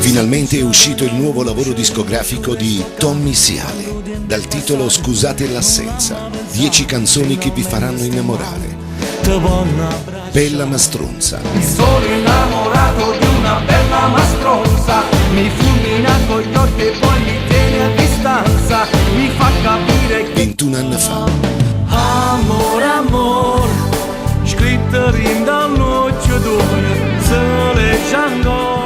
Finalmente è uscito il nuovo lavoro discografico di Tommy Siale, dal titolo Scusate l'assenza, 10 canzoni che vi faranno innamorare. Bella mastronza. Mi sono innamorato di una bella mastronza, mi fulmina con gli occhi e poi mi tiene a distanza, mi fa capire che 21 anni fa. amore, amore, scritto in dall'occhio d'ore, se legge ancora.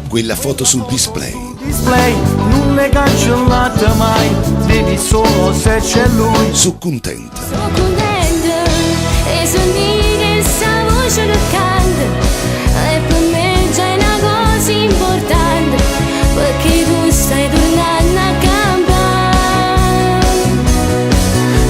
Quella foto sul display. Display, non le cancellate mai, vedi solo se c'è lui. Su Contenta. Sono contenta e sogni che sta voce che canta e per me già è una cosa importante perché tu stai tornando a campare.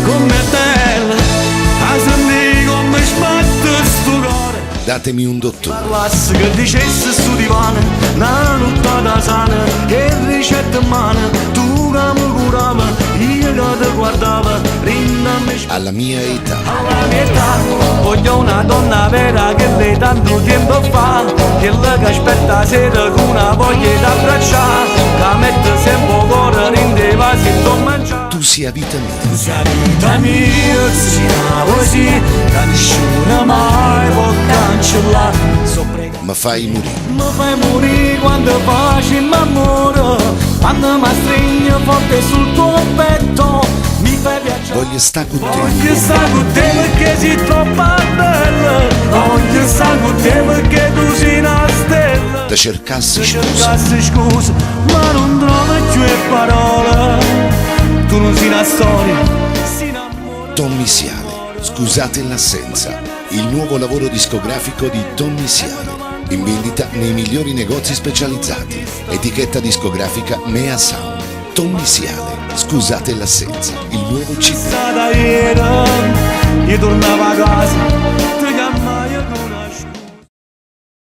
Come bella, a sentire come sbatte sto cuore. Datemi un dottore. Parlasse che dicesse stu divano, una nottata sana, che ricetta in mano, tu che mi curava, io che ti guardava, rindami Alla mia età. alla mia età. Voglio una donna vera che lei tanto tempo fa, che lei che aspetta sera con una voglia d'abbracciare, che mette sempre cuore, rindeva se non mangiare. Tu sia vita mia. Tu sei vita mia, sia così, che nessuno mai può cancellare. Sopra Ma fai morire. mi fai morire quando faccio m'amore, quando mi stringi forte sul tuo petto, mi fai viaggiare. Voglio sta con te. Voglio stare con te perché sei troppo bella, voglio stare con te perché tu sei una stella. Da cercassi Se scusa. cercassi scusa, ma non trovo più le parole, tu non sei una storia, si innamora. Tommy Siale. Scusate l'assenza. Il nuovo lavoro discografico di Tommy Siale. In vendita nei migliori negozi specializzati. Etichetta discografica Mea Sound. Tommy Siale. Scusate l'assenza. Il nuovo CD. Stata ieri, io tornavo a casa